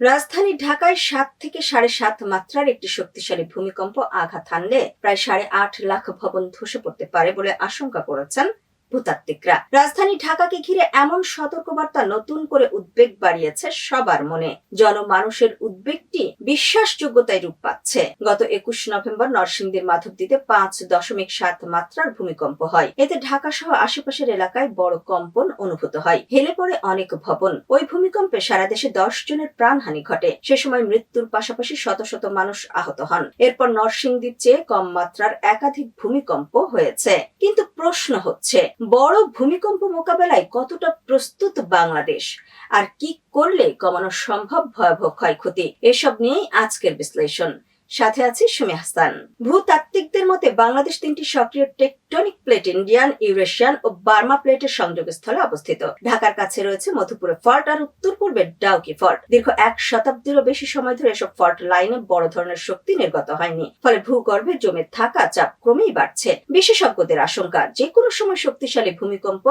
রাজধানী ঢাকায় ৭ থেকে ৭.৫ মাত্রার একটি শক্তিশালী ভূমিকম্প আঘাত হানলে প্রায় ৮.৫ লাখ ভবন ধসে পড়তে পারে বলে আশঙ্কা করেছেন ভূতাত্ত্বিকরা। রাজধানী ঢাকাকে ঘিরে এমন সতর্কবার্তা নতুন করে উদ্বেগ বাড়িয়েছে সবার মনে। জনমানুষের উদ্বেগটি বিশ্বাসযোগ্যতায় রূপ পাচ্ছে। গত ২১ নভেম্বর নরসিংদীর মাধবদীতে ৫.৭ মাত্রার ভূমিকম্প হয়। এতে ঢাকা সহ আশেপাশের এলাকায় বড় কম্পন অনুভূত হয়। হেলে পড়ে অনেক ভবন। ওই ভূমিকম্পে সারা দেশে ১০ জনের প্রাণহানি ঘটে। সে সময় মৃত্যুর পাশাপাশি শত শত মানুষ আহত হন। এরপর নরসিংদীর চেয়ে কম মাত্রার একাধিক ভূমিকম্প হয়েছে। কিন্তু প্রশ্ন হচ্ছে, বড় ভূমিকম্প মোকাবেলায় কতটা প্রস্তুত বাংলাদেশ, আর কি করলে কমানো সম্ভব ভয়াবহ ক্ষয়ক্ষতি? এসব নিয়েই আজকের বিশ্লেষণ। সাথে আছি সুমি হাসান। ভূতাত্ত্বিকদের মতে বাংলাদেশ ৩টি সক্রিয় টেকটনিক প্লেট, ইন্ডিয়ান, ইউরেশিয়ান ও বার্মা প্লেটের সংযোগস্থলে অবস্থিত। ঢাকার কাছে রয়েছে মধুপুরে ফল্ট আর উত্তর পূর্বে ডাউকি ফল্ট। দীর্ঘ ১ শতাব্দীরও বেশি সময় ধরে এসব ফল্ট লাইনে বড় ধরনের শক্তি নির্গত হয়নি। ফলে ভূগর্ভে জমে থাকা চাপ ক্রমেই বাড়ছে। বিশেষজ্ঞদের আশঙ্কা, যে কোনো সময় শক্তিশালী ভূমিকম্প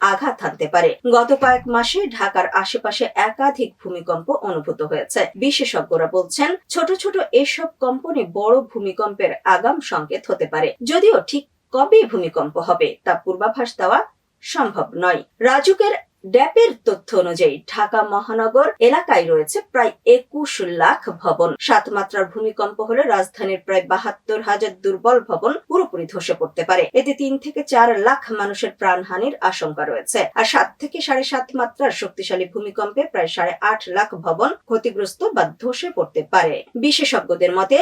আঘাত হানতে পারে। গত কয়েক মাসে ঢাকার আশেপাশে একাধিক ভূমিকম্প অনুভূত হয়েছে। বিশেষজ্ঞরা বলছেন, ছোট ছোট এসব কম্পনই বড় ভূমিকম্পের আগাম সংকেত হতে পারে। যদিও ঠিক কবে ভূমিকম্প হবে তা পূর্বাভাস দেওয়া সম্ভব নয়। রাজুকের ড্যাপের তথ্য অনুযায়ী ঢাকা মহানগর এলাকায় রয়েছে প্রায় ২১ লাখ ভবন। ৭ মাত্রার ভূমিকম্প হলে রাজধানীর প্রায় ৭২,০০০ দুর্বল ভবন পুরোপুরি ধসে পড়তে পারে। এতে ৩ থেকে ৪ লাখ মানুষের প্রাণহানির আশঙ্কা রয়েছে। আর ৭ থেকে ৭.৫ মাত্রার শক্তিশালী ভূমিকম্পে প্রায় ৮.৫ লাখ ভবন ক্ষতিগ্রস্ত বা ধসে পড়তে পারে। বিশেষজ্ঞদের মতে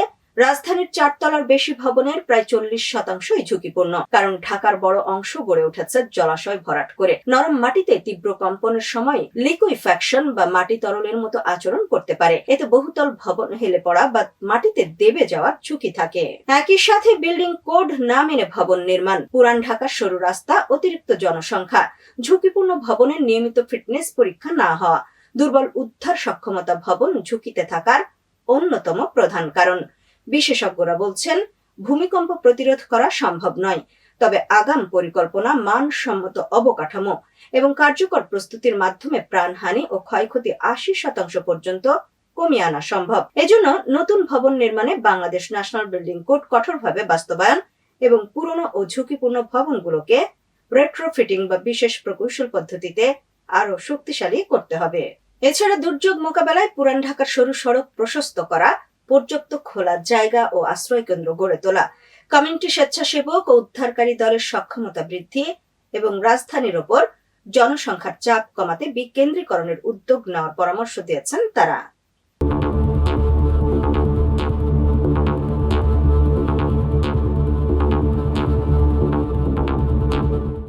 রাজধানীর ৪ তলার বেশি ভবনের প্রায় ৪০% ঝুঁকিপূর্ণ। কারণ ঢাকার বড় অংশ গড়ে উঠেছে জলাশয় ভরাট করে। নরম মাটিতে তীব্র কম্পনের সময় লিকুইফ্যাকশন বা মাটি তরলের মতো আচরণ করতে পারে। এতে বহুতল ভবন হেলে পড়া বা মাটিতে দেবে যাওয়ার ঝুঁকি থাকে। একই সাথে বিল্ডিং কোড না মেনে ভবন নির্মাণ, পুরান ঢাকার সরু রাস্তা, অতিরিক্ত জনসংখ্যা, ঝুঁকিপূর্ণ ভবনের নিয়মিত ফিটনেস পরীক্ষা না হওয়া, দুর্বল উদ্ধার সক্ষমতা ভবন ঝুঁকিতে থাকার অন্যতম প্রধান কারণ। বিশেষজ্ঞরা বলছেন, ভূমিকম্প প্রতিরোধ করা সম্ভব নয়, তবে আগাম পরিকল্পনা, মানসম্মত অবকাঠামো এবং কার্যকর প্রস্তুতির মাধ্যমে প্রাণহানি ও ক্ষয়ক্ষতি ৮০% পর্যন্ত কমিয়ে আনা সম্ভব। এজন্য নতুন ভবন নির্মাণে বাংলাদেশ ন্যাশনাল বিল্ডিং কোড কঠোরভাবে বাস্তবায়ন এবং পুরনো ও ঝুঁকিপূর্ণ ভবনগুলোকে রেট্রোফিটিং বা বিশেষ প্রকৌশল পদ্ধতিতে আরো শক্তিশালী করতে হবে। এছাড়া দুর্যোগ মোকাবেলায় পুরান ঢাকার সরু সড়ক প্রশস্ত করা, পর্যাপ্ত খোলা জায়গা ও আশ্রয় কেন্দ্র গড়ে তোলা, কমিউনিটি স্বেচ্ছাসেবক ও উদ্ধারকারী দলের সক্ষমতা বৃদ্ধি এবং রাজধানীর ওপর জনসংখ্যার চাপ কমাতে বিকেন্দ্রীকরণের উদ্যোগ নেওয়ার পরামর্শ দিয়েছেন তারা।